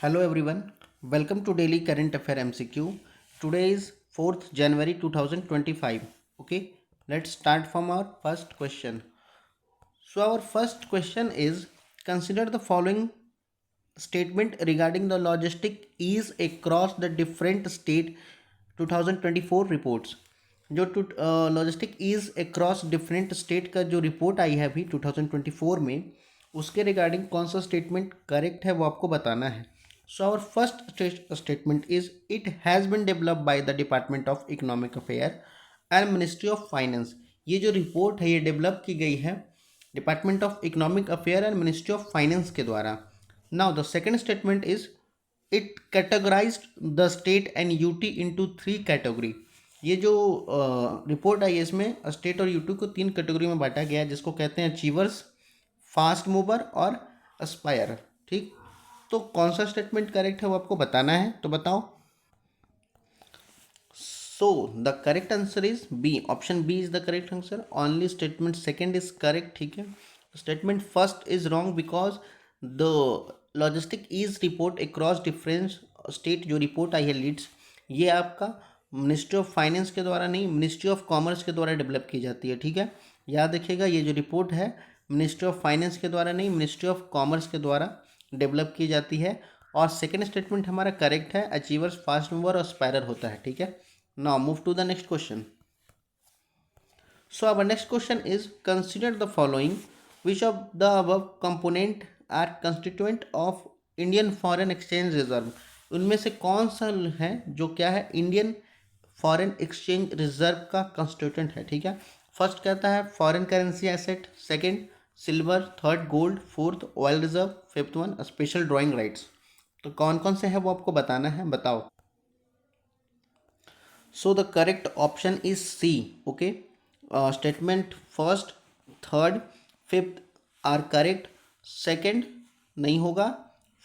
Hello everyone, welcome to Daily Current Affair MCQ. Today is 4th January 2025. Okay, let's start from our first question. So our first question is, consider the following statement regarding the logistic ease across the different state 2024 reports. जो logistic ease across different state का जो report आई है अभी 2024 में, उसके regarding कौन सा स्टेटमेंट करेक्ट है वो आपको बताना है. So our first statement is it has been developed by the department of economic affair and ministry of finance. ये जो रिपोर्ट है ये डेवलप की गई है department of economic affair and ministry of finance के द्वारा. Now the second statement is it categorized the state and UT into 3 category. ये जो रिपोर्ट आई है इसमें स्टेट और यूटी को 3 कैटेगरी में बांटा गया है, जिसको कहते हैं अचीवर्स, फास्ट मूवर और एस्पायर. ठीक, तो कौन सा स्टेटमेंट करेक्ट है वो आपको बताना है, तो बताओ. So the correct answer is B. Option B is the correct answer. Only statement second is correct. ठीक है, statement first is wrong because the logistic ease report across different state जो रिपोर्ट आई है लीड्स, ये आपका ministry of finance के द्वारा नहीं, मिनिस्ट्री ऑफ कॉमर्स के द्वारा डेवलप की जाती है. ठीक है, याद रखिएगा ये जो रिपोर्ट है मिनिस्ट्री ऑफ फाइनेंस के द्वारा नहीं, मिनिस्ट्री ऑफ कॉमर्स के द्वारा डेवलप की जाती है. और सेकेंड स्टेटमेंट हमारा करेक्ट है, अचीवर्स, फास्ट मूवर और स्पायरर होता है. ठीक है, now move to the next question. So our next question is consider the following which of the above component are constituent of Indian foreign exchange reserve. उनमें से कौन सा है जो क्या है इंडियन फॉरेन एक्सचेंज रिजर्व का कंस्टिट्यूएंट है. ठीक है, फर्स्ट कहता है foreign currency asset, second silver, third gold, fourth oil reserve, fifth one special drawing rights. तो कौन कौन से है वो आपको बताना है, बताओ. So the correct option is C. Okay, statement first, third, fifth are correct, second नहीं होगा,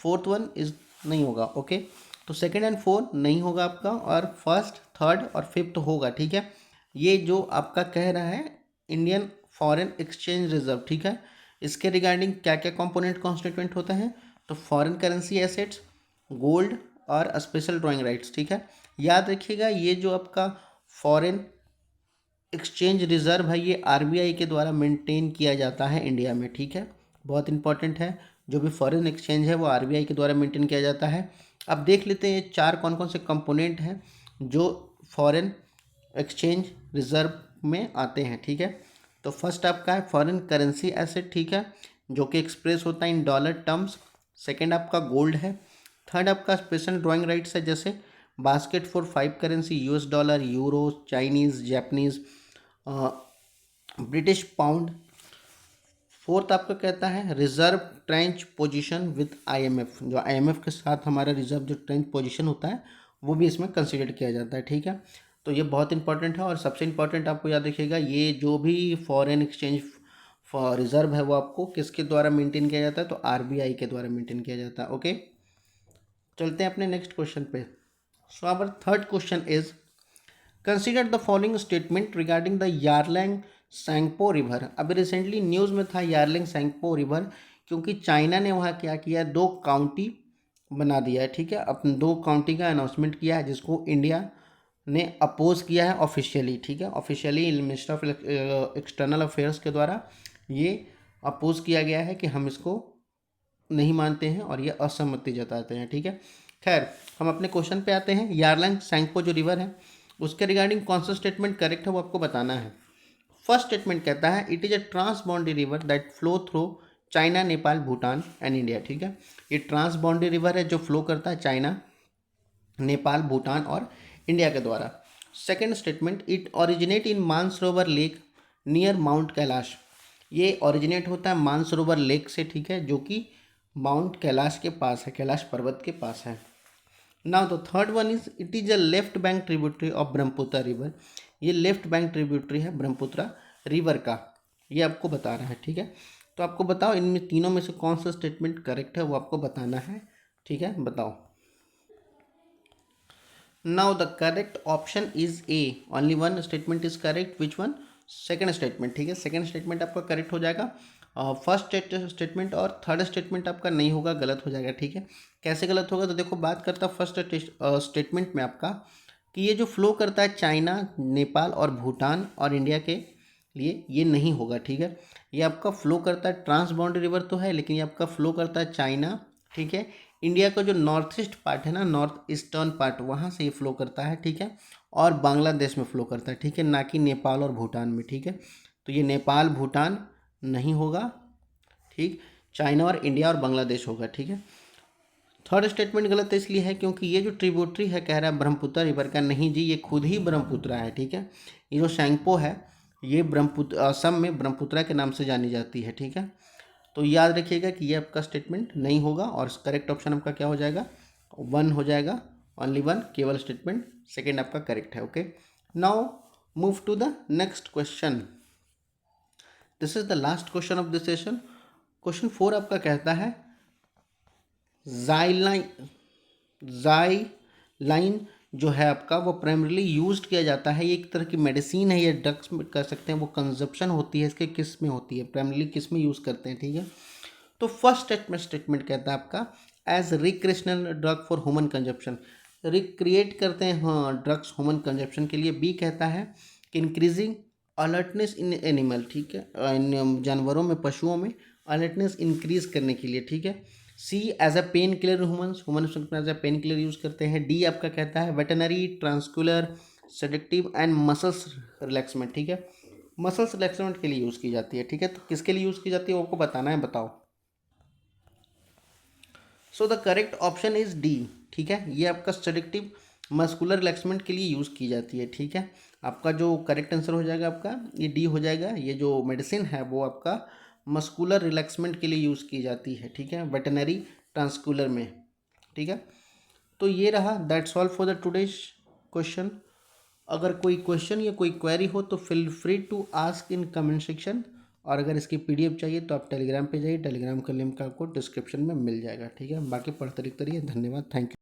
फोर्थ वन इज नहीं होगा. ओके, तो सेकंड एंड फोर्थ नहीं होगा आपका, और फर्स्ट, थर्ड और फिफ्थ होगा. ठीक है, ये जो आपका कह रहा है इंडियन फॉरेन एक्सचेंज रिजर्व. ठीक है, इसके रिगार्डिंग क्या क्या कंपोनेंट कॉन्स्टिट्यूएंट होते हैं, तो फॉरेन करेंसी एसेट्स, गोल्ड और स्पेशल ड्राइंग राइट्स. ठीक है, याद रखिएगा ये जो आपका फॉरेन एक्सचेंज रिजर्व है ये आरबीआई के द्वारा मेंटेन किया जाता है इंडिया में. ठीक है, बहुत इंपॉर्टेंट है, जो भी फॉरेन एक्सचेंज है वो आरबीआई के द्वारा मेंटेन किया जाता है. अब देख लेते हैं चार कौन कौन से कंपोनेंट हैं जो फॉरेन एक्सचेंज रिजर्व में आते हैं. ठीक है, तो फर्स्ट आपका है फॉरेन करेंसी एसेट. ठीक है, जो कि एक्सप्रेस होता है इन डॉलर टर्म्स. सेकंड आपका गोल्ड है. थर्ड आपका स्पेशल ड्राइंग राइट्स है, जैसे basket for 5 currency, US dollar, euro, Chinese, Japanese, British pound. Fourth आपका कहता है reserve trench position with IMF, जो आईएमएफ के साथ हमारा रिजर्व जो ट्रेंच पोजीशन होता है वो भी इसमें कंसीडर किया जाता है. ठीक है, तो ये बहुत इंपॉर्टेंट है. और सबसे इंपॉर्टेंट आपको याद रखिएगा ये जो भी फॉरेन एक्सचेंज रिजर्व है वो आपको किसके द्वारा मेंटेन किया जाता है, तो आरबीआई के द्वारा मेंटेन किया जाता है. ओके, चलते हैं अपने नेक्स्ट क्वेश्चन पे. So our third question is consider the following statement regarding the Yarlung Tsangpo river. अभी रिसेंटली न्यूज़ में था यारलैंग सैंगपो रिवर, क्योंकि चाइना ने वहाँ क्या किया है, 2 काउंटी बना दिया है. ठीक है, अपने 2 काउंटी का अनाउंसमेंट किया है जिसको इंडिया ने अपोज किया है ऑफिशियली. ठीक है, officially minister of external affairs के द्वारा ये अपोज किया गया है कि हम इसको नहीं मानते हैं और ये असहमति जताते हैं. ठीक है, खैर हम अपने क्वेश्चन पे आते हैं. यारलैंग सैंगपो जो रिवर है उसके रिगार्डिंग कौन सा स्टेटमेंट करेक्ट है वो आपको बताना है. फर्स्ट स्टेटमेंट कहता है it is a transboundary river that flow through China, Nepal, Bhutan and India. ठीक है, ये ट्रांसबाउंड्री रिवर है जो फ्लो करता है चाइना, नेपाल, भूटान और इंडिया के द्वारा. Second statement it originate in Mansarovar lake near mount Kailash. ये ओरिजिनेट होता है मानसरोवर लेक से. ठीक है, जो कि माउंट कैलाश के पास है, कैलाश पर्वत के पास है. Now the third one is it is a left bank tributary of Brahmaputra river. ये लेफ्ट बैंक ट्रिब्यूटरी है ब्रह्मपुत्र रिवर का, ये आपको बता रहा है. ठीक है, तो आपको बताओ इनमें तीनों में से कौन सा स्टेटमेंट करेक्ट है वो आपको बताना है. ठीक है, बताओ. Now the correct option is a. Only one statement is correct. Which one? Second statement. ठीक है, सेकेंड स्टेटमेंट आपका करेक्ट हो जाएगा. फर्स्ट स्टेटमेंट और थर्ड स्टेटमेंट आपका नहीं होगा, गलत हो जाएगा, ठीक है। कैसे गलत होगा, तो देखो बात करता फर्स्ट स्टेटमेंट में आपका कि ये जो फ्लो करता है चाइना, नेपाल और भूटान और इंडिया के लिए, ये नहीं होगा, ठीक है। ये आपका फ्लो करता है, ट्रांस बाउंड्री रिवर तो है, लेकिन ये आपका फ्लो करता है चाइना, ठीक है। इंडिया का जो नॉर्थ ईस्ट पार्ट है ना, नॉर्थ ईस्टर्न पार्ट, वहाँ से ये फ्लो करता है, ठीक है। और बांग्लादेश में फ्लो करता है, ठीक है, ना कि नेपाल और भूटान में, ठीक है। तो ये नेपाल भूटान नहीं होगा, ठीक। चाइना और इंडिया और बांग्लादेश होगा, ठीक है। थर्ड स्टेटमेंट गलत इसलिए है क्योंकि ये जो ट्रिब्यूटरी है, कह रहा है ब्रह्मपुत्र रिवर का, नहीं जी, ये खुद ही ब्रह्मपुत्र है, ठीक है। ये जो शैंगपो है, ये ब्रह्मपुत्र असम में ब्रह्मपुत्रा के नाम से जानी जाती है, ठीक है। तो याद रखिएगा कि ये आपका स्टेटमेंट नहीं होगा और करेक्ट ऑप्शन आपका क्या हो जाएगा, 1 हो जाएगा, ओनली 1, केवल स्टेटमेंट सेकेंड आपका करेक्ट है, okay. Now move to the next question. This is the last question of this session. Question 4 आपका कहता है जाइलाइन जो है आपका, वो प्राइमरीली यूज्ड किया जाता है, ये एक तरह की मेडिसिन है, ये ड्रग्स कर सकते हैं, वो कंजप्शन होती है इसके, किस में होती है, प्राइमरीली किस में यूज़ करते हैं, ठीक है। तो फर्स्ट स्टेटमेंट कहता है आपका as recreational drug for human consumption, recreate करते हैं हाँ ड्रग्स ह्यूमन कंजप्शन के लिए। बी कहता है कि इंक्रीजिंग अलर्टनेस इन एनिमल, ठीक है, इन जानवरों में, पशुओं में अलर्टनेस इंक्रीज करने के लिए, ठीक है। C as a pain killer human as a pain killer use करते हैं। डी आपका कहता है veterinary, tranquilliser, sedative and muscles relaxant, ठीक है, मसल्स रिलैक्समेंट के लिए यूज़ की जाती है, ठीक है। तो किसके लिए यूज़ की जाती है वो आपको बताना है, बताओ। So the correct option is D, ठीक है, ये आपका सेडेक्टिव मस्कुलर रिलैक्समेंट के लिए यूज़ की जाती है, ठीक है। आपका जो करेक्ट आंसर हो जाएगा आपका ये डी हो जाएगा। ये जो मेडिसिन है वो आपका मस्कुलर रिलैक्समेंट के लिए यूज़ की जाती है, ठीक है, वेटनरी ट्रांसक्यूलर में, ठीक है। तो ये रहा, that's all for the today's question. अगर कोई क्वेश्चन या कोई क्वेरी हो तो feel free to ask in comment section. और अगर इसकी पीडीएफ चाहिए तो आप टेलीग्राम पे जाइए, टेलीग्राम का लिंक आपको डिस्क्रिप्शन में मिल जाएगा, ठीक है। बाकी पढ़ते लिखते रहिए, धन्यवाद, थैंक यू।